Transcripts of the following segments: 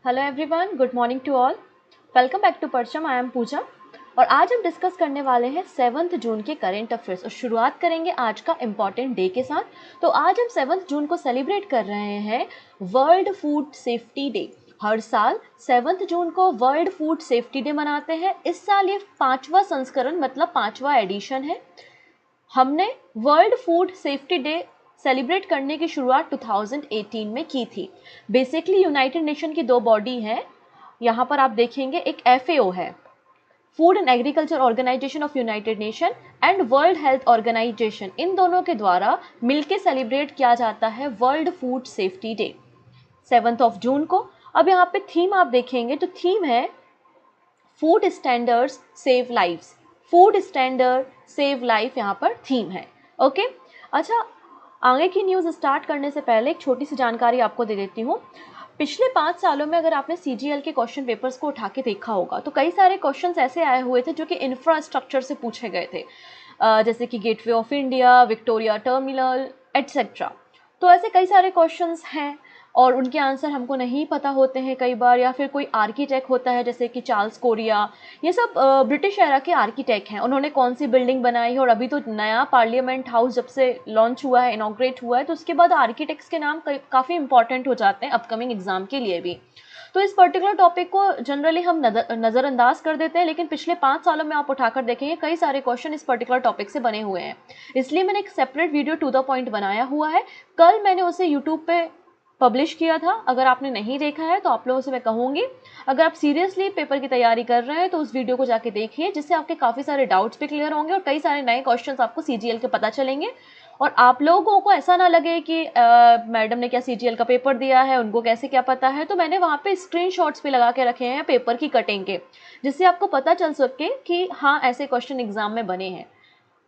Hello everyone, good morning to all. Welcome back to Parcham. I M पूजा और आज हम discuss करने वाले हैं 7 जून के करंट अफेयर्स और शुरुआत करेंगे आज का इम्पॉर्टेंट डे के साथ। तो आज हम 7 जून को सेलिब्रेट कर रहे हैं वर्ल्ड फूड सेफ्टी डे। हर साल 7 जून को वर्ल्ड फूड सेफ्टी डे मनाते हैं। इस साल ये 5वां संस्करण मतलब 5वां एडिशन है। हमने world Food Safety day celebrate करने की शुरुआत 2018 में की थी। बेसिकली यूनाइटेड नेशन की दो बॉडी हैं, यहाँ पर आप देखेंगे एक FAO है, Food and Agriculture Organisation of United Nation, and World Health Organisation. इन दोनों के द्वारा मिलकर सेलिब्रेट किया जाता है वर्ल्ड फूड सेफ्टी डे 7 जून को। अब यहाँ पे थीम आप देखेंगे तो थीम है food standards save lives. Food standard save life यहाँ पर थीम है। ओके, अच्छा, आगे की न्यूज़ स्टार्ट करने से पहले एक छोटी सी जानकारी आपको दे देती हूँ। पिछले 5 सालों में अगर आपने CGL के क्वेश्चन पेपर्स को उठा के देखा होगा तो कई सारे क्वेश्चंस ऐसे आए हुए थे जो कि इंफ्रास्ट्रक्चर से पूछे गए थे, जैसे कि gateway of India, Victoria terminal etcetera. तो ऐसे कई सारे क्वेश्चंस हैं और उनके आंसर हमको नहीं पता होते हैं कई बार, या फिर कोई आर्किटेक्ट होता है जैसे कि चार्ल्स कोरिया, ये सब ब्रिटिश एरा के आर्किटेक्ट हैं। उन्होंने कौन सी बिल्डिंग बनाई है, और अभी तो नया पार्लियामेंट हाउस जब से लॉन्च हुआ है, इनॉग्रेट हुआ है, तो उसके बाद आर्किटेक्ट्स के नाम काफ़ी इंपॉर्टेंट हो जाते हैं अपकमिंग एग्जाम के लिए भी। तो इस पर्टिकुलर टॉपिक को जनरली हम नज़रअंदाज कर देते हैं, लेकिन पिछले 5 सालों में आप उठाकर देखेंगे कई सारे क्वेश्चन इस पर्टिकुलर टॉपिक से बने हुए हैं। इसलिए मैंने एक separate video to the point बनाया हुआ है। कल मैंने उसे यूट्यूब पे पब्लिश किया था। अगर आपने नहीं देखा है तो आप लोगों से मैं कहूँगी, अगर आप सीरियसली पेपर की तैयारी कर रहे हैं तो उस वीडियो को जाके देखिए, जिससे आपके काफ़ी सारे डाउट्स भी क्लियर होंगे और कई सारे नए क्वेश्चंस आपको CGL के पता चलेंगे। और आप लोगों को ऐसा ना लगे कि मैडम ने क्या CGL का पेपर दिया है, उनको कैसे क्या पता है। तो मैंने वहाँ पे स्क्रीनशॉट्स भी लगा के रखे हैं पेपर की कटिंग के, जिससे आपको पता चल सके कि हाँ, ऐसे क्वेश्चन एग्जाम में बने हैं।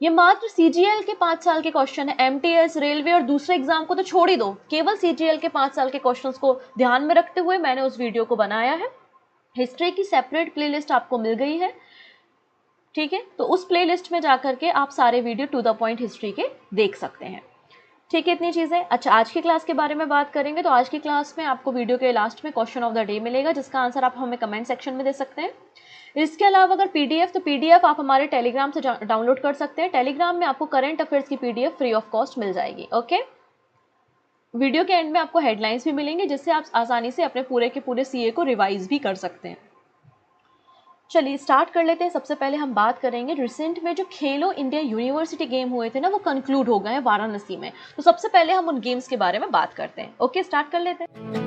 ये मात्र CGL के 5 साल के क्वेश्चन है। MTS, रेलवे और दूसरे एग्जाम को तो छोड़ ही दो, केवल CGL के 5 साल के क्वेश्चंस को ध्यान में रखते हुए मैंने उस वीडियो को बनाया है। हिस्ट्री की सेपरेट प्लेलिस्ट आपको मिल गई है, ठीक है, तो उस प्लेलिस्ट में जाकर के आप सारे video to the point history के देख सकते हैं। ठीक है, इतनी चीज़ें। अच्छा, आज की क्लास के बारे में बात करेंगे तो आज की क्लास में आपको वीडियो के लास्ट में क्वेश्चन ऑफ द डे मिलेगा, जिसका आंसर आप हमें कमेंट सेक्शन में दे सकते हैं। इसके अलावा अगर PDF, तो PDF आप हमारे टेलीग्राम से डाउनलोड कर सकते हैं। टेलीग्राम में आपको करंट अफेयर्स की PDF फ्री ऑफ कॉस्ट मिल जाएगी। ओके, वीडियो के एंड में आपको हेडलाइंस भी मिलेंगे, जिससे आप आसानी से अपने पूरे के पूरे CA को रिवाइज भी कर सकते हैं। चलिए स्टार्ट कर लेते हैं। सबसे पहले हम बात करेंगे रिसेंट में जो खेलो इंडिया यूनिवर्सिटी गेम हुए थे ना, वो कंक्लूड हो गए हैं वाराणसी में। तो सबसे पहले हम उन गेम्स के बारे में बात करते हैं। ओके, स्टार्ट कर लेते हैं।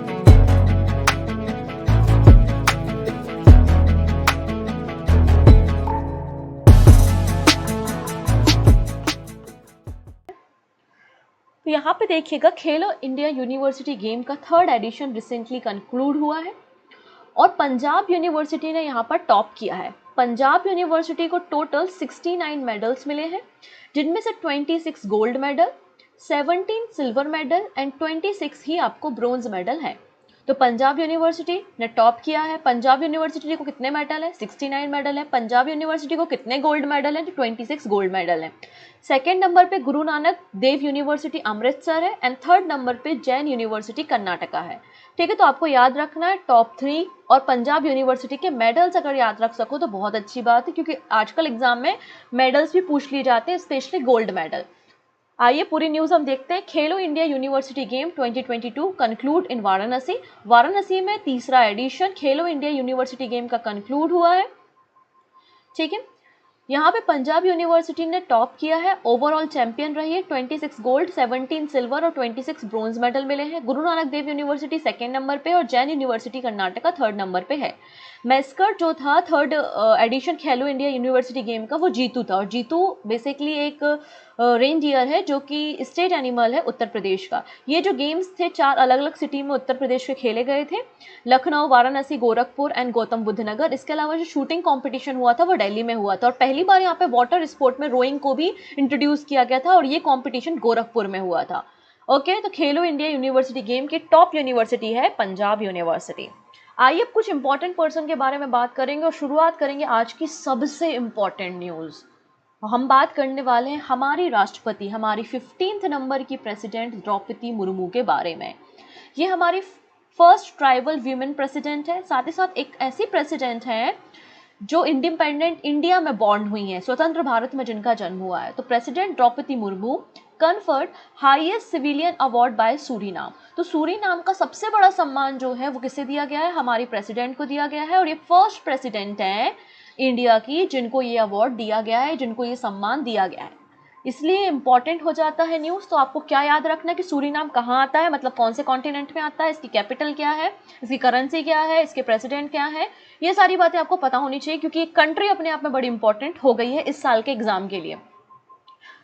तो यहाँ पे देखिएगा, खेलो इंडिया यूनिवर्सिटी गेम का 3rd एडिशन रिसेंटली कंक्लूड हुआ है और पंजाब यूनिवर्सिटी ने यहाँ पर टॉप किया है। पंजाब यूनिवर्सिटी को टोटल 69 मेडल्स मिले हैं, जिनमें से 26 gold medal, 17 silver medal and 26 ही आपको ब्रोंज मेडल है। तो पंजाब यूनिवर्सिटी ने टॉप किया है। पंजाब यूनिवर्सिटी को कितने मेडल है? 69 मेडल है। पंजाब यूनिवर्सिटी को कितने गोल्ड मेडल है? तो 26 गोल्ड मेडल है। सेकेंड नंबर पे गुरु नानक देव यूनिवर्सिटी अमृतसर है एंड 3rd नंबर पे जैन यूनिवर्सिटी कर्नाटका है। ठीक है, तो आपको याद रखना है टॉप 3 और पंजाब यूनिवर्सिटी के मेडल्स अगर याद रख सको तो बहुत अच्छी बात है, क्योंकि आजकल एग्जाम में मेडल्स भी पूछ लिए जाते हैं, स्पेशली गोल्ड मेडल। आइए पूरी न्यूज़ हम देखते हैं। खेलो इंडिया यूनिवर्सिटी गेम 2022 कंक्लूड इन वाराणसी। वाराणसी में 3रा एडिशन खेलो इंडिया यूनिवर्सिटी गेम का कंक्लूड हुआ है। ठीक है, यहाँ पे पंजाब यूनिवर्सिटी ने टॉप किया है, ओवरऑल चैंपियन रही है। 26 गोल्ड, 17 सिल्वर और 26 ब्रोंज मेडल मिले हैं। Guru Nanak Dev university 2nd number पे और Jain university Karnataka 3rd number पे है। मैस्कट जो था 3rd एडिशन खेलो इंडिया यूनिवर्सिटी गेम का, वो जीतू था। और जीतू बेसिकली एक रेन डियर है जो कि स्टेट एनिमल है उत्तर प्रदेश का। ये जो गेम्स थे 4 अलग अलग सिटी में उत्तर प्रदेश के खेले गए थे, लखनऊ, वाराणसी, गोरखपुर एंड गौतम बुद्ध नगर। इसके अलावा जो शूटिंग कंपटीशन हुआ था वो दिल्ली में हुआ था और पहली बार यहाँ पे वाटर स्पोर्ट में रोइंग को भी इंट्रोड्यूस किया गया था और ये कंपटीशन गोरखपुर में हुआ था। ओके, तो खेलो इंडिया यूनिवर्सिटी गेम की टॉप यूनिवर्सिटी है पंजाब यूनिवर्सिटी। आइए अब कुछ इंपॉर्टेंट पर्सन के बारे में बात करेंगे और शुरुआत करेंगे आज की सबसे इंपॉर्टेंट न्यूज़। हम बात करने वाले हैं हमारी राष्ट्रपति, हमारी 15th नंबर की प्रेसिडेंट द्रौपदी मुर्मू के बारे में। ये हमारी फर्स्ट ट्राइबल वीमेन प्रेसिडेंट है, साथ ही साथ एक ऐसी प्रेसिडेंट है जो इंडिपेंडेंट इंडिया में बॉर्न हुई हैं, स्वतंत्र भारत में जिनका जन्म हुआ है। तो president Droupadi Murmu conferred highest civilian award by Suriname. तो सूरीनाम का सबसे बड़ा सम्मान जो है वो किसे दिया गया है, हमारी प्रेसिडेंट को दिया गया है, और ये फर्स्ट प्रेसिडेंट है इंडिया की जिनको ये अवार्ड दिया गया है, जिनको ये सम्मान दिया गया है। इसलिए इंपॉर्टेंट हो जाता है न्यूज़। तो आपको क्या याद रखना है कि सूरीनाम कहाँ आता है, मतलब कौन से कॉन्टिनेंट में आता है, इसकी कैपिटल क्या है, इसकी करेंसी क्या है, इसके प्रेसिडेंट क्या है, ये सारी बातें आपको पता होनी चाहिए, क्योंकि कंट्री अपने आप में बड़ी इंपॉर्टेंट हो गई है इस साल के एग्जाम के लिए।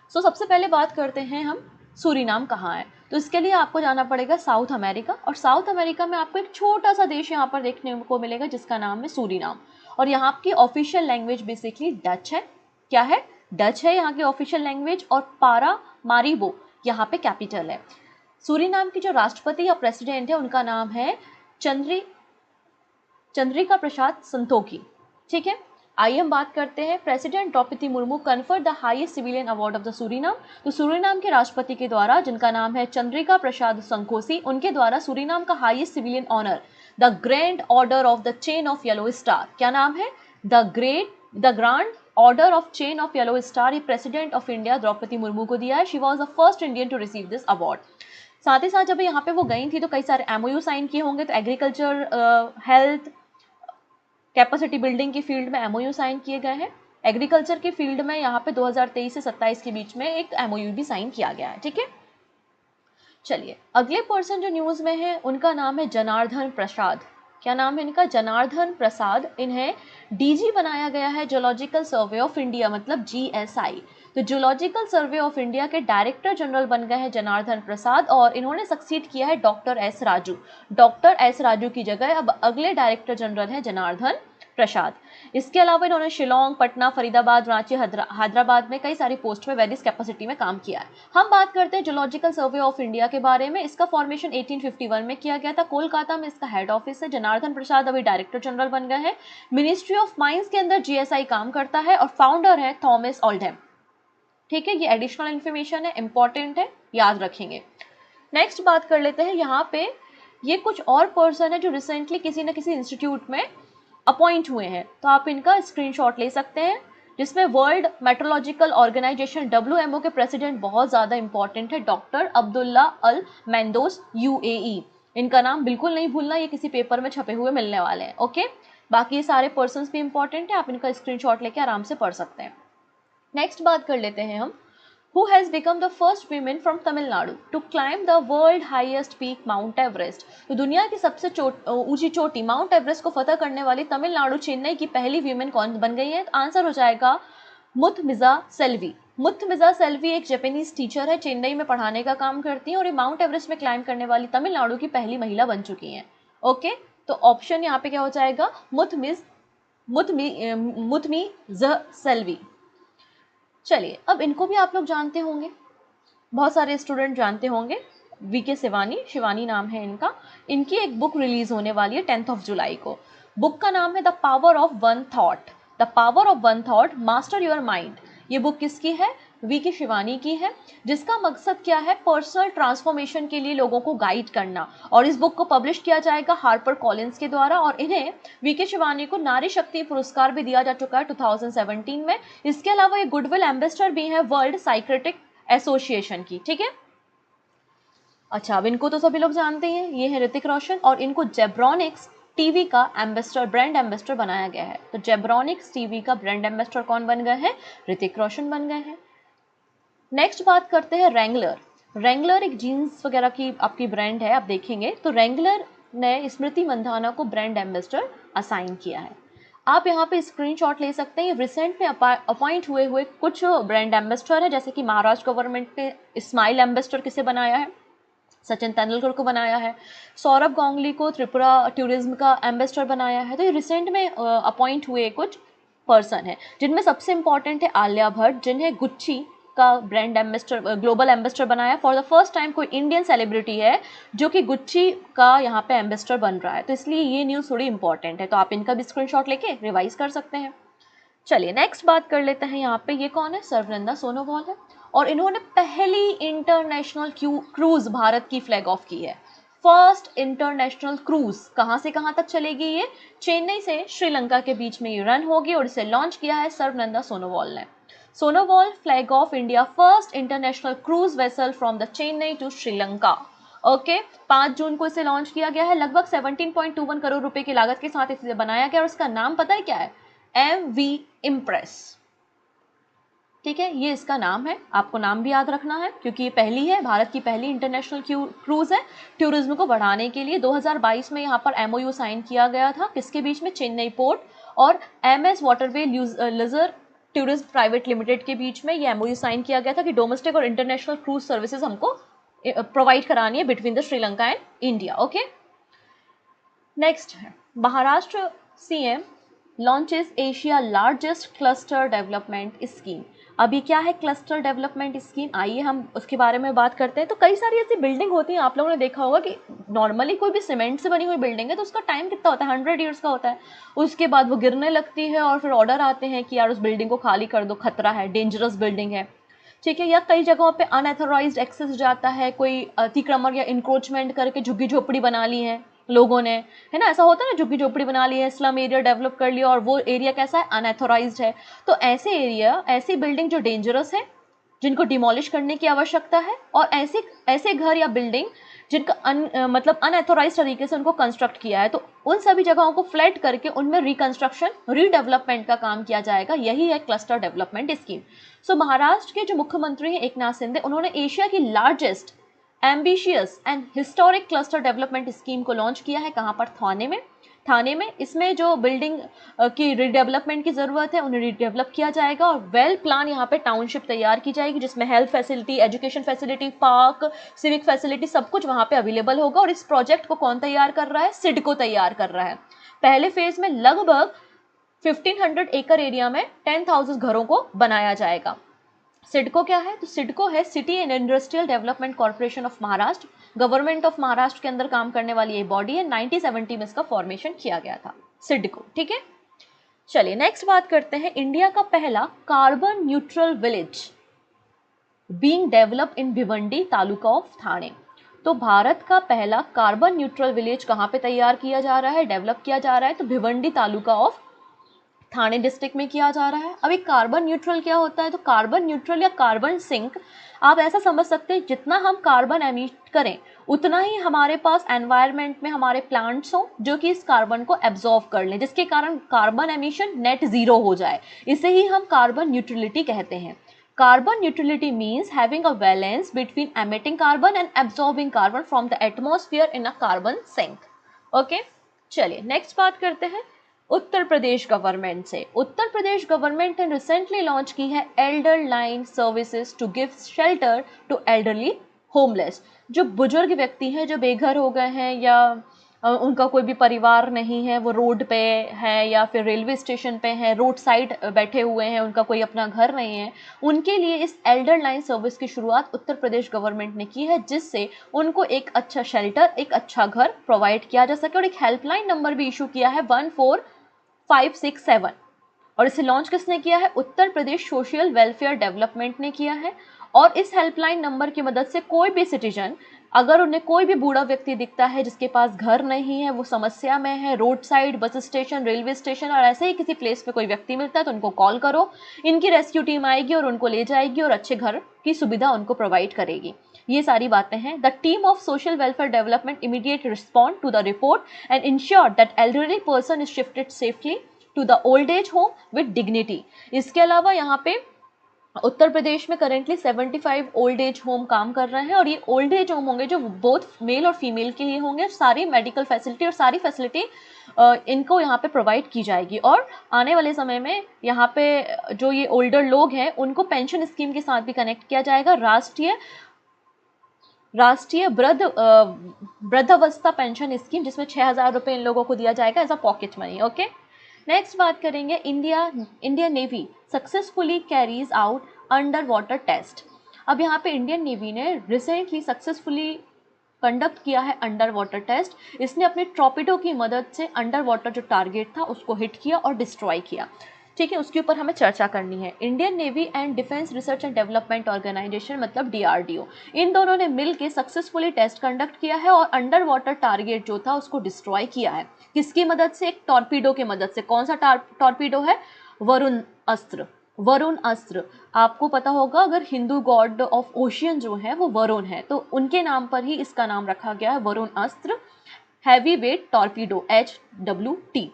सो सबसे पहले बात करते हैं हम सूरीनाम कहाँ है। तो इसके लिए आपको जाना पड़ेगा साउथ अमेरिका, और साउथ अमेरिका में आपको एक छोटा सा देश यहाँ पर देखने को मिलेगा जिसका नाम है सूरीनाम, और यहाँ की ऑफिशियल लैंग्वेज बेसिकली डच है। क्या है, डच है यहाँ की ऑफिशियल लैंग्वेज, और पारामारिबो यहाँ पे कैपिटल है। सूरीनाम की जो राष्ट्रपति या प्रेसिडेंट है उनका नाम है चंद्रिका प्रसाद संतोखी। ठीक है, आइए हम बात करते हैं president Droupadi Murmu conferred the highest civilian award of the Suriname. तो सूरीनाम के राष्ट्रपति के द्वारा, जिनका नाम है चंद्रिका प्रसाद संतोखी, उनके द्वारा सूरीनाम का highest civilian honour the Grand Order of the Chain of Yellow Star, क्या नाम है, the Grand Order of Chain of Yellow Star, ये president of India Droupadi Murmu को दिया है। She was the first Indian to receive this award. साथ ही साथ जब यहाँ पे वो गई थी तो कई सारे एमओयू साइन किए होंगे। तो एग्रीकल्चर, हेल्थ, कैपेसिटी बिल्डिंग की फील्ड में एमओयू साइन किए गए हैं। एग्रीकल्चर की फील्ड में यहाँ पे 2023 से 27 के बीच में एक एमओयू भी साइन किया गया है। ठीक है, चलिए अगले पर्सन जो न्यूज़ में है उनका नाम है जनार्दन प्रसाद। क्या नाम है इनका, जनार्दन प्रसाद। इन्हें डीजी बनाया गया है जूलॉजिकल सर्वे ऑफ इंडिया, मतलब जीएसआई। तो जूलॉजिकल सर्वे ऑफ इंडिया के डायरेक्टर जनरल बन गए हैं जनार्दन प्रसाद, और इन्होंने सक्सीड किया है doctor S Raju. Doctor S Raju की जगह अब अगले डायरेक्टर जनरल हैं जनार्दन प्रसाद। इसके अलावा इन्होंने शिलोंग, पटना, फरीदाबाद, रांची, हैदराबाद में कई सारी पोस्ट में वेरियस कैपेसिटी में काम किया है। हम बात करते हैं जूलॉजिकल सर्वे ऑफ इंडिया के बारे में। इसका फॉर्मेशन 1851 में किया गया था। कोलकाता में इसका हेड ऑफिस है। जनार्दन प्रसाद अभी डायरेक्टर जनरल बन गए हैं। मिनिस्ट्री ऑफ माइंस के अंदर जीएसआई काम करता है, और फाउंडर है थॉमस ओल्डहम। ठीक है, ये एडिशनल इन्फॉर्मेशन है, इंपॉर्टेंट है, याद रखेंगे। नेक्स्ट बात कर लेते हैं, यहाँ पे ये कुछ और पर्सन है जो रिसेंटली किसी न किसी इंस्टीट्यूट में अपॉइंट हुए हैं। तो आप इनका स्क्रीनशॉट ले सकते हैं, जिसमें वर्ल्ड मेट्रोलॉजिकल ऑर्गेनाइजेशन WMO के प्रेसिडेंट बहुत ज़्यादा इंपॉर्टेंट है, डॉक्टर अब्दुल्ला अल मेंदोस UAE। इनका नाम बिल्कुल नहीं भूलना, ये किसी पेपर में छपे हुए मिलने वाले हैं। ओके, बाकी ये सारे पर्सन्स भी इंपॉर्टेंट है, आप इनका स्क्रीनशॉट लेके आराम से पढ़ सकते हैं। नेक्स्ट बात कर लेते हैं हम, who has become the first women from Tamil Nadu to climb the world highest peak Mount Everest। तो दुनिया की सबसे ऊंची चोटी माउंट एवरेस्ट को फतह करने वाली तमिलनाडु चेन्नई की पहली वीमेन कौन बन गई है। आंसर हो जाएगा मुथमिजा सेल्वी। मुथमिजा सेल्वी एक जापानीज टीचर है, चेन्नई में पढ़ाने का काम करती हैं, और ये माउंट एवरेस्ट में क्लाइंब करने वाली तमिलनाडु की पहली महिला बन चुकी हैं। ओके, तो ऑप्शन यहाँ पे क्या हो जाएगा, मुथमिजा सेल्वी। चलिए, अब इनको भी आप लोग जानते होंगे, बहुत सारे स्टूडेंट जानते होंगे। वीके शिवानी नाम है इनका। इनकी एक बुक रिलीज होने वाली है 10 जुलाई को। बुक का नाम है the power of one thought. The power of one thought, master your mind. ये बुक किसकी है, वीके शिवानी की है, जिसका मकसद क्या है, पर्सनल ट्रांसफॉर्मेशन के लिए लोगों को गाइड करना। और इस बुक को पब्लिश किया जाएगा हार्पर कॉलिंस के द्वारा, और इन्हें वीके शिवानी को नारी शक्ति पुरस्कार भी दिया जा चुका है 2017 में। इसके अलावा ये गुडविल एम्बेसडर भी है वर्ल्ड साइकेट्रिक एसोसिएशन की। ठीक है, अच्छा, अब इनको तो सभी लोग जानते हैं, ये है ऋतिक रोशन, और इनको जेब्रॉनिक्स टीवी का एम्बेसडर, ब्रांड एम्बेसडर बनाया गया है। तो जेब्रॉनिक्स टीवी का ब्रांड एम्बेसडर कौन बन गए हैं, ऋतिक रोशन बन गए हैं। नेक्स्ट बात करते हैं रेंगलर। रेंगलर एक जीन्स वगैरह की आपकी ब्रांड है, आप देखेंगे तो रेंगलर ने स्मृति मंधाना को ब्रांड एम्बेसडर असाइन किया है। आप यहाँ पे स्क्रीनशॉट ले सकते हैं। रिसेंट में अपॉइंट हुए कुछ ब्रांड एम्बेसडर है, जैसे कि महाराष्ट्र गवर्नमेंट ने स्माइल एम्बेसडर किसे बनाया है, सचिन तेंदुलकर को बनाया है। सौरभ गांगुली को त्रिपुरा टूरिज्म का एम्बेसडर बनाया है। तो ये रिसेंट में अपॉइंट हुए कुछ पर्सन है, जिनमें सबसे इंपॉर्टेंट है आलिया भट्ट, जिन्हें गुच्ची का ब्रांड एम्बेसडर, ग्लोबल एम्बेसडर बनाया। फॉर द फर्स्ट टाइम कोई इंडियन सेलिब्रिटी है जो कि गुच्ची का यहाँ पे एम्बेसडर बन रहा है। तो इसलिए ये न्यूज़ थोड़ी इंपॉर्टेंट है, तो आप इनका भी स्क्रीनशॉट लेके रिवाइज कर सकते हैं। चलिए नेक्स्ट बात कर लेते हैं। यहाँ पे ये कौन है, सर्वनंदा सोनोवाल है, और इन्होंने पहली इंटरनेशनल क्रूज भारत की फ्लैग ऑफ की है। फर्स्ट इंटरनेशनल क्रूज कहां से कहां तक चलेगी? ये चेन्नई से श्रीलंका के बीच में ये रन होगी और इसे लॉन्च किया है सर्बानंद सोनोवाल ने। Sonowal flag off India first international cruise vessel from the Chennai to Sri Lanka. Okay 5 जून को इसे लॉन्च किया गया है। लगभग 17.21 करोड़ रुपए की लागत के साथ इसे बनाया गया और इसका नाम पता है क्या है? MV impress. ठीक है, ये इसका नाम है, आपको नाम भी याद रखना है क्योंकि ये पहली है, भारत की पहली इंटरनेशनल क्रूज है टूरिज्म को बढ़ाने के लिए। 2022 में यहाँ पर MOU साइन किया गया था, किसके बीच में? चेन्नई पोर्ट और MS waterway leisure tourism private limited के बीच में ये MOU साइन किया गया था कि डोमेस्टिक और इंटरनेशनल क्रूज सर्विसेज हमको प्रोवाइड करानी है between the Sri Lanka and India. Okay, next है Maharashtra CM launches Asia largest cluster development scheme. अभी क्या है क्लस्टर डेवलपमेंट स्कीम? आइए हम उसके बारे में बात करते हैं। तो कई सारी ऐसी बिल्डिंग होती हैं, आप लोगों ने देखा होगा कि नॉर्मली कोई भी सीमेंट से बनी हुई बिल्डिंग है तो उसका टाइम कितना होता है? 100 ईयर्स का होता है। उसके बाद वो गिरने लगती है और फिर ऑर्डर आते हैं कि यार उस बिल्डिंग को खाली कर दो, खतरा है, डेंजरस बिल्डिंग है। ठीक है, या कई जगहों पे अनऑथराइज्ड एक्सेस जाता है, कोई अतिक्रमण या इंक्रोचमेंट करके झुग्गी झोपड़ी बना ली है लोगों ने, है ना, ऐसा होता है ना, झुग्गी झोपड़ी बना ली है, स्लम एरिया डेवलप कर लिया और वो एरिया कैसा है? अनऑथराइज्ड है। तो ऐसे एरिया, ऐसी बिल्डिंग जो डेंजरस है, जिनको डिमोलिश करने की आवश्यकता है, और ऐसे घर या बिल्डिंग जिनका मतलब अनऑथराइज्ड तरीके से उनको कंस्ट्रक्ट किया है, तो उन सभी जगहों को फ्लैट करके उनमें रिकंस्ट्रक्शन, रीडेवलपमेंट का काम किया जाएगा। यही है क्लस्टर डेवलपमेंट स्कीम। सो महाराष्ट्र के जो मुख्यमंत्री हैं एकनाथ शिंदे, उन्होंने एशिया की largest ambitious and historic cluster development scheme को लॉन्च किया है। कहाँ पर? थाने में। इसमें जो बिल्डिंग की रिडेवलपमेंट की ज़रूरत है उन्हें रिडेवलप किया जाएगा और वेल प्लान यहाँ पे टाउनशिप तैयार की जाएगी जिसमें health facility, education facility, park, civic facility सब कुछ वहाँ पे अवेलेबल होगा। और इस प्रोजेक्ट को कौन तैयार कर रहा है? सिडको तैयार कर रहा है। पहले फेज में लगभग 1500 एकड़ एरिया में 10,000 घरों को बनाया जाएगा। सिडको क्या है? तो सिडको है city and industrial development corporation of Maharashtra, government of Maharashtra के अंदर काम करने वाली ये बॉडी है। 1970 में इसका फॉर्मेशन किया गया था, सिडको। ठीक है, चलिए नेक्स्ट बात करते हैं। इंडिया का पहला carbon neutral village being developed in Bhiwandi taluka of Thane. तो भारत का पहला कार्बन न्यूट्रल विलेज कहाँ पे तैयार किया जा रहा है, डेवलप किया जा रहा है? तो Bhiwandi taluka of Thane district में किया जा रहा है। अभी कार्बन न्यूट्रल क्या होता है? तो कार्बन न्यूट्रल या कार्बन सिंक आप ऐसा समझ सकते हैं, जितना हम कार्बन एमिट करें उतना ही हमारे पास एनवायरनमेंट में हमारे प्लांट्स हो जो कि इस कार्बन को एब्जॉर्व कर लें, जिसके कारण कार्बन एमिशन नेट जीरो हो जाए। इसे ही हम कार्बन न्यूट्रलिटी कहते हैं। Carbon neutrality means having a balance between emitting carbon and absorbing carbon from the atmosphere in a carbon sink. Okay? चलिए नेक्स्ट बात करते हैं उत्तर प्रदेश गवर्नमेंट से। उत्तर प्रदेश गवर्नमेंट ने रिसेंटली लॉन्च की है elder line services to give shelter to elderly homeless. जो बुजुर्ग व्यक्ति हैं, जो बेघर हो गए हैं या उनका कोई भी परिवार नहीं है, वो रोड पे है या फिर रेलवे स्टेशन पे है, रोड साइड बैठे हुए हैं, उनका कोई अपना घर नहीं है, उनके लिए इस एल्डर लाइन सर्विस की शुरुआत उत्तर प्रदेश गवर्नमेंट ने की है, जिससे उनको एक अच्छा शेल्टर, एक अच्छा घर प्रोवाइड किया जा सके। और एक हेल्पलाइन नंबर भी इशू किया है 14567। और इसे लॉन्च किसने किया है? Uttar Pradesh social welfare development ने किया है। और इस हेल्पलाइन नंबर की मदद से कोई भी सिटीजन, अगर उन्हें कोई भी बूढ़ा व्यक्ति दिखता है जिसके पास घर नहीं है, वो समस्या में है, road side, bus station, railway station और ऐसे ही किसी प्लेस पे कोई व्यक्ति मिलता है, तो उनको कॉल करो, इनकी रेस्क्यू टीम आएगी और उनको ले जाएगी और अच्छे घर की सुविधा उनको प्रोवाइड करेगी। ये सारी बातें हैं। The team of social welfare development immediate respond to the report and ensure that elderly person is shifted safely to the old age home with dignity. इसके अलावा यहाँ पे उत्तर प्रदेश में करेंटली 75 ओल्ड एज होम काम कर रहे हैं और ये ओल्ड एज होम होंगे जो बोथ मेल और फीमेल के लिए होंगे। सारी मेडिकल फैसिलिटी और सारी फैसिलिटी इनको यहाँ पे प्रोवाइड की जाएगी। और आने वाले समय में यहाँ पे जो ये ओल्डर लोग हैं उनको पेंशन स्कीम के साथ भी कनेक्ट किया जाएगा, राष्ट्रीय वृद्धावस्था पेंशन स्कीम, जिसमें 6,000 रुपये इन लोगों को दिया जाएगा as a pocket money. Okay, next बात करेंगे Indian navy successfully carries out under water test. अब यहाँ पे इंडियन नेवी ने रिसेंटली सक्सेसफुली कंडक्ट किया है अंडर वाटर टेस्ट। इसने अपने टॉर्पेडो की मदद से अंडर वाटर जो टारगेट था उसको हिट किया और डिस्ट्रॉय किया। ठीक है, उसके ऊपर हमें चर्चा करनी है। Indian navy and defence research and development organisation मतलब DRDO, इन दोनों ने मिलकर सक्सेसफुली टेस्ट कंडक्ट किया है और अंडर वाटर टारगेट जो था उसको डिस्ट्रॉय किया है। किसकी मदद से? एक टॉर्पीडो की मदद से। कौन सा टॉर्पीडो है? वरुण अस्त्र। वरुण अस्त्र, आपको पता होगा अगर हिंदू गॉड ऑफ ओशियन जो है वो वरुण है, तो उनके नाम पर ही इसका नाम रखा गया है, वरुण अस्त्र हैवी वेट टॉर्पीडो HWT।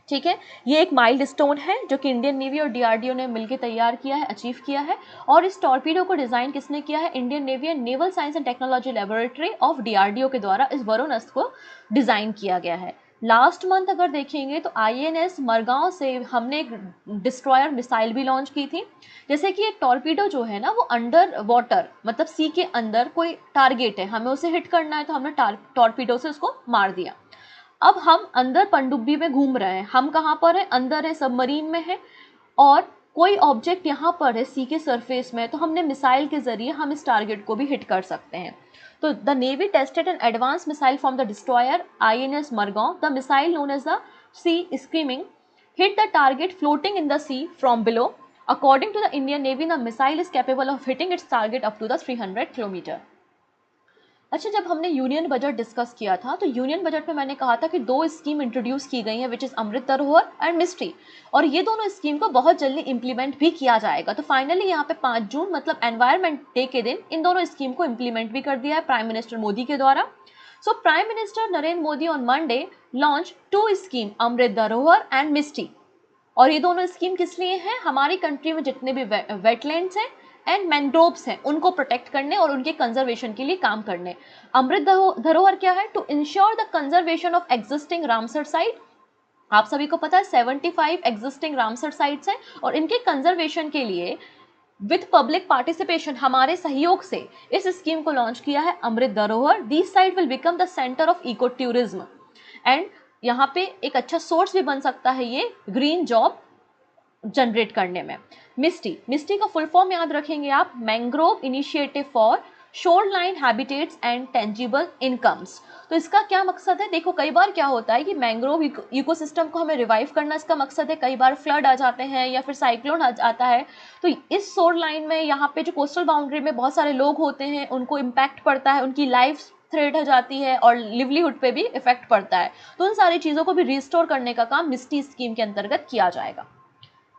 ठीक है, ये एक माइलस्टोन है जो कि इंडियन नेवी और DRDO ने मिलकर तैयार किया है, अचीव किया है। और इस टॉर्पीडो को डिजाइन किसने किया है? Indian navy and naval science and technology laboratory of DRDO के द्वारा इस वरुण अस्त्र को डिजाइन किया गया है। लास्ट मंथ अगर देखेंगे तो INS मरगांव से हमने एक डिस्ट्रॉयर मिसाइल भी लॉन्च की थी। जैसे कि एक टॉर्पीडो जो है ना वो अंडर वाटर मतलब सी के अंदर कोई टारगेट है, हमें उसे हिट करना है, तो हमने टॉर्पीडो से उसको मार दिया। अब हम अंदर पनडुब्बी में घूम रहे हैं, हम कहाँ पर हैं? अंदर है, सबमरीन में है, और कोई ऑब्जेक्ट यहाँ पर है सी के सरफेस में, तो हमने मिसाइल के जरिए हम इस टारगेट को भी हिट कर सकते हैं। तो the navy tested an advance missile from the destroyer INS Margao. The missile known as the sea screaming hit the target floating in the sea from below. According to the Indian Navy, the missile is capable of hitting its target up to the 300 kilometre. अच्छा, जब हमने union budget discuss किया था तो union budget में मैंने कहा था कि 2 स्कीम इंट्रोड्यूस की गई हैं, which is Amrit Dharohar and mystery, और ये दोनों स्कीम को बहुत जल्दी इंप्लीमेंट भी किया जाएगा। तो फाइनली यहाँ पे 5 जून मतलब एनवायरमेंट डे के दिन इन दोनों स्कीम को इंप्लीमेंट भी कर दिया है प्राइम मिनिस्टर मोदी के द्वारा। So prime minister Narendra Modi on Monday launch 2 scheme, Amrit Dharohar and mystery. और ये दोनों स्कीम किस लिए हैं? हमारी कंट्री में जितने भी वेटलैंड्स हैं एंड मैंग्रोव्स हैं उनको प्रोटेक्ट करने और उनके कंजर्वेशन के लिए काम करने। अमृत धरोहर क्या है? To ensure the conservation of existing Ramsar site. आप सभी को पता है 75 एग्जिस्टिंग रामसर साइट्स हैं और इनके कंजर्वेशन के लिए विथ पब्लिक पार्टिसिपेशन, हमारे सहयोग से इस स्कीम को लॉन्च किया है Amrit Dharohar. This site will become the centre of eco tourism and यहाँ पे एक अच्छा सोर्स भी बन सकता है ये ग्रीन जॉब जनरेट करने में। मिस्टी का फुल फॉर्म याद रखेंगे आप, mangrove initiative for shoreline habitats and tangible incomes. तो इसका क्या मकसद है? देखो कई बार क्या होता है कि मैंग्रोव इकोसिस्टम को हमें रिवाइव करना इसका मकसद है। कई बार फ्लड आ जाते हैं या फिर साइक्लोन आ जाता है, तो इस शोर लाइन में यहाँ पे जो कोस्टल बाउंड्री में बहुत सारे लोग होते हैं उनको इम्पैक्ट पड़ता है, उनकी लाइफ थ्रेट हो जाती है और लिवलीहुड पे भी इफेक्ट पड़ता है। तो उन सारी चीज़ों को भी रिस्टोर करने का काम मिस्टी स्कीम के अंतर्गत किया जाएगा।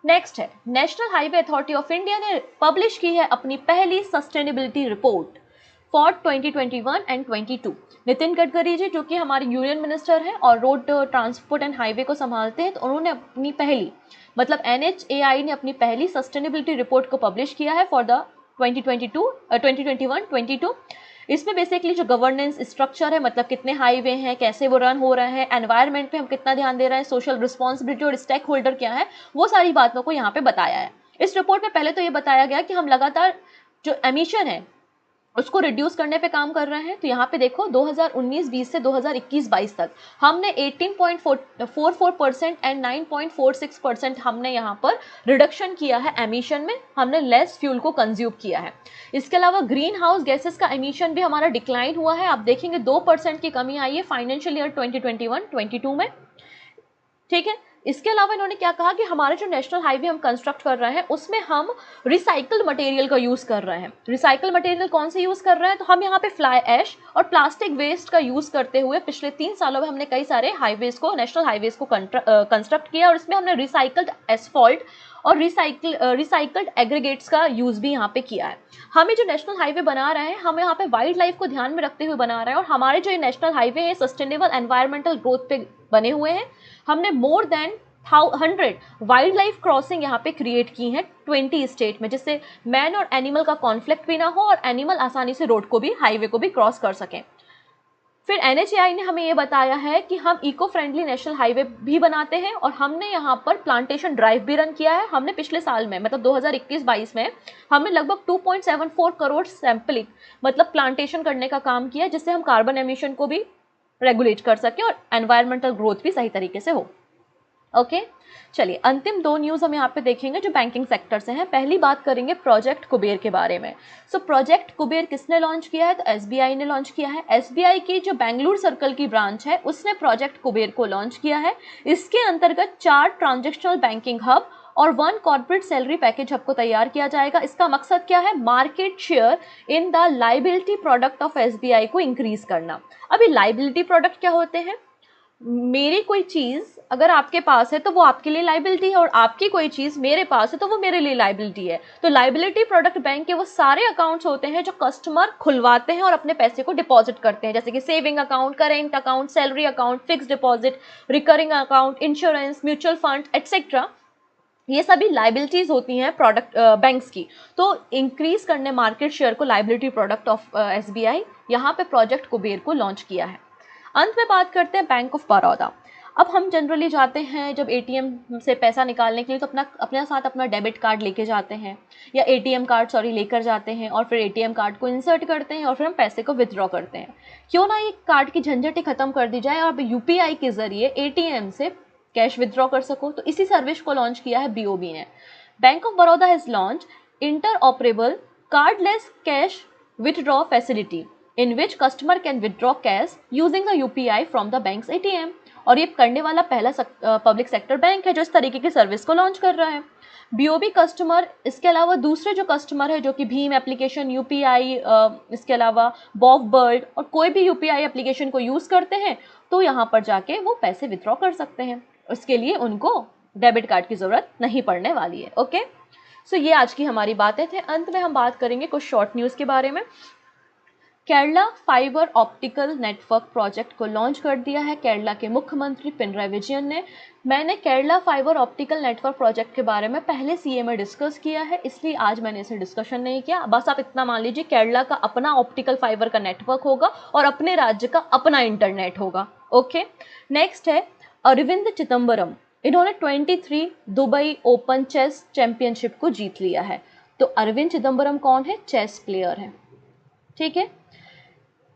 नेक्स्ट है, National Highway Authority of India ने पब्लिश की है अपनी पहली sustainability report for 2021 and 22। Nitin Gadkari ji जो कि हमारे यूनियन मिनिस्टर हैं और रोड ट्रांसपोर्ट एंड हाईवे को संभालते हैं, तो उन्होंने अपनी पहली मतलब NHAI ने अपनी पहली सस्टेनेबिलिटी रिपोर्ट को पब्लिश किया है फॉर द 2021-22। इसमें बेसिकली जो गवर्नेंस स्ट्रक्चर है, मतलब कितने हाईवे हैं, कैसे वो रन हो रहे हैं, एनवायरनमेंट पे हम कितना ध्यान दे रहे हैं, सोशल रिस्पॉन्सिबिलिटी और स्टेक होल्डर क्या है, वो सारी बातों को यहाँ पे बताया है। इस रिपोर्ट में पहले तो ये बताया गया कि हम लगातार जो एमिशन है उसको रिड्यूस करने पे काम कर रहे हैं। तो यहाँ पे देखो 2019-20 से 2021-22 तक हमने 18.44% एंड 9.46% हमने यहाँ पर रिडक्शन किया है एमिशन में, हमने लेस फ्यूल को कंज्यूम किया है। इसके अलावा ग्रीन हाउस गैसेस का एमिशन भी हमारा डिक्लाइन हुआ है, आप देखेंगे 2% की कमी आई है फाइनेंशियल ईयर 2021-22 में। ठीक है, इसके अलावा इन्होंने क्या कहा कि हमारे जो नेशनल हाईवे हम कंस्ट्रक्ट कर रहे हैं उसमें हम रिसाइकल्ड मटेरियल का यूज़ कर रहे हैं। रिसाइकल मटेरियल कौन से यूज़ कर रहे हैं? तो हम यहाँ पे फ्लाई ऐश और प्लास्टिक वेस्ट का यूज़ करते हुए पिछले 3 सालों में हमने कई सारे हाईवेज को, नेशनल हाईवेज को कंस्ट्रक्ट किया और इसमें हमने रिसाइकल्ड एसफॉल्ट और रिसाइकल्ड एग्रीगेट्स का यूज़ भी यहाँ पे किया है। हमें जो नेशनल हाईवे बना रहे हैं हम यहाँ पे वाइल्ड लाइफ को ध्यान में रखते हुए बना रहे हैं और हमारे जो ये नेशनल हाईवे है सस्टेनेबल एनवायरमेंटल ग्रोथ पे बने हुए हैं। हमने more than 100 wild life crossing यहाँ पे क्रिएट की हैं 20 स्टेट में, जिससे मैन और एनिमल का कॉन्फ्लिक्ट भी ना हो और एनिमल आसानी से रोड को भी, हाईवे को भी क्रॉस कर सकें। फिर NHAI ने हमें ये बताया है कि हम इको फ्रेंडली नेशनल हाईवे भी बनाते हैं और हमने यहाँ पर प्लांटेशन ड्राइव भी रन किया है। हमने पिछले साल में मतलब 2021-22 में हमने लगभग 2.74 करोड़ सैंपलिंग मतलब प्लांटेशन करने का काम किया, जिससे हम कार्बन एमिशन को भी रेगुलेट कर सकें और एनवायरमेंटल ग्रोथ भी सही तरीके से हो। ओके, चलिए अंतिम 2 न्यूज़ हम यहाँ पे देखेंगे जो बैंकिंग सेक्टर से हैं। पहली बात करेंगे प्रोजेक्ट कुबेर के बारे में। सो प्रोजेक्ट कुबेर किसने लॉन्च किया है? तो SBI ने लॉन्च किया है। SBI की जो बेंगलुरु सर्कल की ब्रांच है उसने प्रोजेक्ट कुबेर को लॉन्च किया है। इसके अंतर्गत 4 ट्रांजेक्शनल बैंकिंग हब और 1 कॉर्पोरेट सैलरी पैकेज आपको तैयार किया जाएगा। इसका मकसद क्या है? Market share in the liability product of SBI को इंक्रीज करना। अभी लाइबिलिटी प्रोडक्ट क्या होते हैं? मेरी कोई चीज़ अगर आपके पास है तो वो आपके लिए लाइबिलिटी है, और आपकी कोई चीज़ मेरे पास है तो वो मेरे लिए लाइबिलिटी है। तो लाइबिलिटी प्रोडक्ट बैंक के वो सारे अकाउंट्स होते हैं जो कस्टमर खुलवाते हैं और अपने पैसे को डिपॉजिट करते हैं, जैसे कि saving account, current account, salary account, fix deposit, recurring account, insurance, mutual fund etcetera. ये सभी लाइबिलिटीज होती हैं प्रोडक्ट बैंक्स की। तो इंक्रीज करने मार्केट शेयर को लाइबिलिटी प्रोडक्ट ऑफ एसबीआई, यहाँ पे प्रोजेक्ट कुबेर को लॉन्च किया है। अंत में बात करते हैं बैंक ऑफ बड़ौदा। अब हम जनरली जाते हैं जब एटीएम से पैसा निकालने के लिए तो अपने साथ अपना डेबिट कार्ड लेके जाते हैं, या एटीएम कार्ड लेकर जाते हैं, और फिर एटीएम कार्ड को इंसर्ट करते हैं और फिर हम पैसे को विथड्रॉ करते हैं। क्यों ना ये कार्ड की झंझट ही खत्म कर दी जाए और यूपीआई के जरिए एटीएम से कैश विथड्रॉ कर सको। तो इसी सर्विस को लॉन्च किया है बीओबी ने। Bank of Baroda has launch interoperable cardless cash withdraw facility in which customer can withdraw cash using the UPI from the bank's ATM। और ये करने वाला पहला पब्लिक सेक्टर बैंक है जो इस तरीके की सर्विस को लॉन्च कर रहा है। बीओबी कस्टमर, इसके अलावा दूसरे जो कस्टमर है जो कि भीम एप्लीकेशन, यूपीआई, इसके अलावा बॉफ बर्ड और कोई भी यूपीआई एप्लीकेशन को यूज़ करते हैं, तो यहाँ पर जाके वो पैसे विथड्रॉ कर सकते हैं। उसके लिए उनको डेबिट कार्ड की ज़रूरत नहीं पड़ने वाली है। ओके, सो ये आज की हमारी बातें थे। अंत में हम बात करेंगे कुछ शॉर्ट न्यूज़ के बारे में। Kerala fibre optical network project को लॉन्च कर दिया है केरला के मुख्यमंत्री पिनराई विजयन ने। मैंने Kerala fibre optical network project के बारे में पहले सीए में डिस्कस किया है, इसलिए आज मैंने इसे डिस्कशन नहीं किया। बस आप इतना मान लीजिए, केरला का अपना ऑप्टिकल फाइबर का नेटवर्क होगा और अपने राज्य का अपना इंटरनेट होगा। ओके, नेक्स्ट है अरविंद चिदम्बरम। इन्होंने 23 दुबई ओपन चेस चैंपियनशिप को जीत लिया है। तो अरविंद चिदम्बरम कौन है? चेस प्लेयर है। ठीक है,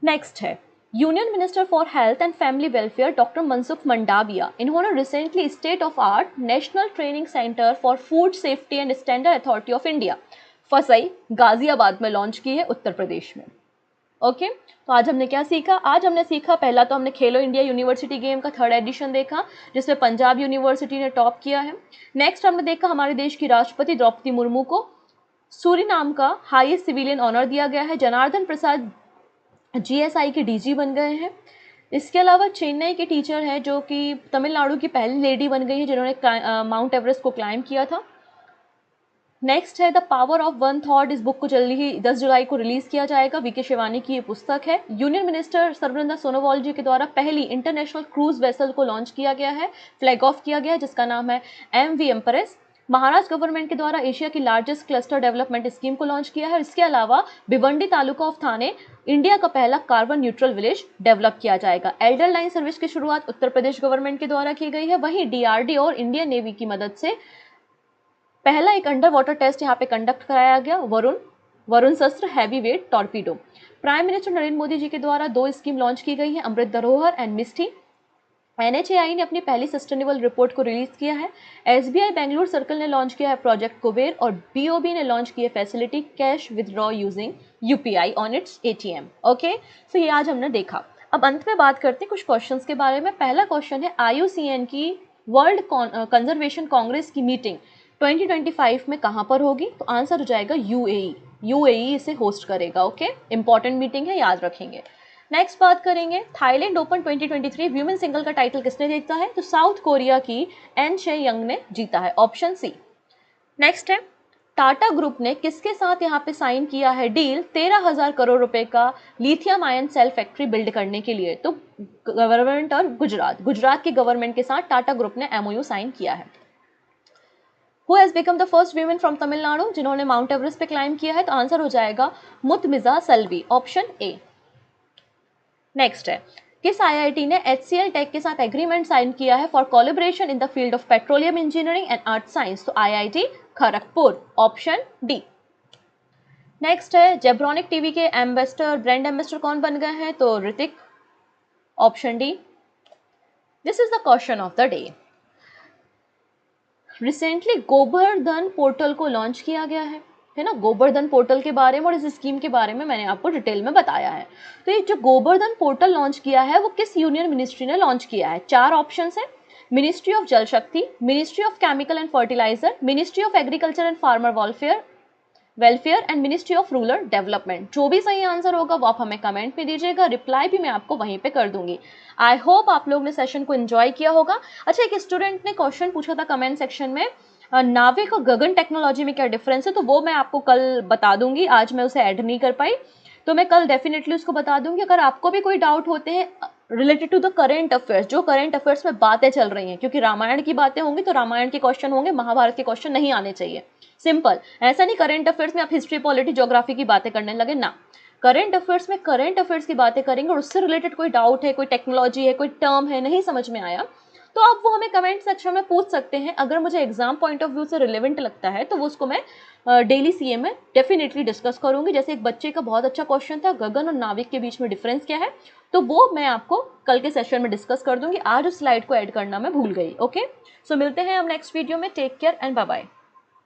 नेक्स्ट है union minister for health and family welfare doctor Mansukh Mandaviya. इन्होंने recently state of art national training centre for food safety and standard authority of India FSSAI Ghaziabad में लॉन्च की है, उत्तर प्रदेश में। ओके, तो आज हमने क्या सीखा? आज हमने सीखा, पहला तो हमने खेलो इंडिया यूनिवर्सिटी गेम का 3rd एडिशन देखा जिसमें पंजाब यूनिवर्सिटी ने टॉप किया है। नेक्स्ट हमने देखा हमारे देश की राष्ट्रपति द्रौपदी मुर्मू को सूरीनाम का हाईएस्ट सिविलियन ऑनर दिया गया है। जनार्दन प्रसाद जीएसआई के डीजी बन गए हैं। इसके अलावा चेन्नई के टीचर हैं जो कि तमिलनाडु की पहली लेडी बन गई है जिन्होंने माउंट एवरेस्ट को क्लाइम किया था। नेक्स्ट है the power of one thought. इस बुक को जल्दी ही 10 जुलाई को रिलीज किया जाएगा। वीके शिवानी की ये पुस्तक है। यूनियन मिनिस्टर सर्बानंद सोनोवाल जी के द्वारा पहली इंटरनेशनल क्रूज वेसल को लॉन्च किया गया है, फ्लैग ऑफ किया गया है, जिसका नाम है MV एम्प्रेस। महाराष्ट्र गवर्नमेंट के द्वारा एशिया की लार्जेस्ट क्लस्टर डेवलपमेंट स्कीम को लॉन्च किया है। इसके अलावा Bhiwandi taluka of Thane India का पहला कार्बन न्यूट्रल विलेज डेवलप किया जाएगा। एल्डर लाइन सर्विस की शुरुआत उत्तर प्रदेश गवर्नमेंट के द्वारा की गई है। वहीं डीआरडीओ और इंडियन नेवी की मदद से पहला एक अंडर वाटर टेस्ट यहाँ पे कंडक्ट कराया गया, Varunastra heavy weight torpedo. Prime minister Narendra Modi ji के द्वारा 2 स्कीम लॉन्च की गई है, Amrit Dharohar and Misty. NHAI ने अपनी पहली सस्टेनेबल रिपोर्ट को रिलीज किया है। SBI बेंगलुरु सर्कल ने लॉन्च किया है प्रोजेक्ट कुबेर, और BOB ने लॉन्च की है facility cash withdraw using UPI on its ATM। Okay, so ये आज हमने देखा। अब अंत में बात करते हैं कुछ क्वेश्चंस के बारे में। पहला क्वेश्चन है IUCN की वर्ल्ड कंजर्वेशन कांग्रेस की मीटिंग 2025 में कहाँ पर होगी? तो आंसर हो जाएगा UAE इसे होस्ट करेगा। ओके, इंपॉर्टेंट मीटिंग है, याद रखेंगे। नेक्स्ट बात करेंगे थाईलैंड ओपन 2023 व्यूमेन सिंगल का टाइटल किसने जीता है? तो साउथ कोरिया की एन शे यंग ने जीता है, ऑप्शन सी। नेक्स्ट है टाटा ग्रुप ने किसके साथ यहाँ पे साइन किया है डील 13,000 करोड़ रुपए का lithium ion cell factory build करने के लिए? तो गवर्नमेंट और गुजरात की गवर्नमेंट के साथ टाटा ग्रुप ने MOU साइन किया है। Who has become the first women from Tamil Nadu जिन्होंने माउंट एवरेस्ट पे क्लाइम किया है? तो आंसर हो जाएगा मुतमिजा सल्वी, ऑप्शन ए। नेक्स्ट है किस IIT ने HCL टेक के साथ एग्रीमेंट साइन किया है for collaboration in the field of petroleum engineering and earth science? तो IIT Kharagpur, option D. Next है जेब्रॉनिक टीवी के ब्रांड एम्बेसडर कौन बन गए हैं? तो Hrithik, option D. This is the question of the day. Recently Gobardhan portal को लॉन्च किया गया है ना। गोबर्धन पोर्टल के बारे में और इस स्कीम के बारे में मैंने आपको डिटेल में बताया है। तो ये जो गोबर्धन पोर्टल लॉन्च किया है वो किस यूनियन मिनिस्ट्री ने लॉन्च किया है? 4 ऑप्शंस है। Ministry of Jal Shakti, ministry of chemical and fertiliser, ministry of agriculture and farmer welfare and ministry of rural development. जो भी सही आंसर होगा वो आप हमें कमेंट में दीजिएगा, रिप्लाई भी मैं आपको वहीं पे कर दूंगी। आई होप आप लोग ने सेशन को एंजॉय किया होगा। अच्छा, एक स्टूडेंट ने क्वेश्चन पूछा था कमेंट सेक्शन में, नाविक और गगन टेक्नोलॉजी में क्या डिफरेंस है, तो वो मैं आपको कल बता दूंगी, आज मैं उसे ऐड नहीं कर पाई, तो मैं कल डेफिनेटली उसको बता दूंगी। अगर आपको भी कोई डाउट होते हैं related to the current affairs, जो करेंट अफेयर्स में बातें चल रही हैं, क्योंकि रामायण की बातें होंगी तो रामायण के क्वेश्चन होंगे, महाभारत के क्वेश्चन नहीं आने चाहिए। सिंपल, ऐसा नहीं करेंट अफेयर्स में आप हिस्ट्री, पॉलिटी, ज्योग्राफी की बातें करने लगे ना। करंट अफेयर्स में करंट अफेयर्स की बातें करेंगे और उससे रिलेटेड कोई डाउट है, कोई टेक्नोलॉजी है, कोई टर्म है नहीं समझ में आया, तो आप वो हमें कमेंट सेक्शन में पूछ सकते हैं। अगर मुझे एग्जाम पॉइंट ऑफ व्यू से रिलेवेंट लगता है तो वो उसको मैं डेली सीए में डेफिनेटली डिस्कस करूंगी। जैसे एक बच्चे का बहुत अच्छा क्वेश्चन था, गगन और नाविक के बीच में डिफरेंस क्या है, तो वो मैं आपको कल के सेशन में डिस्कस कर दूंगी। आज उस स्लाइड को ऐड करना मैं भूल गई। ओके, सो मिलते हैं हम नेक्स्ट वीडियो में। Take care and bye bye.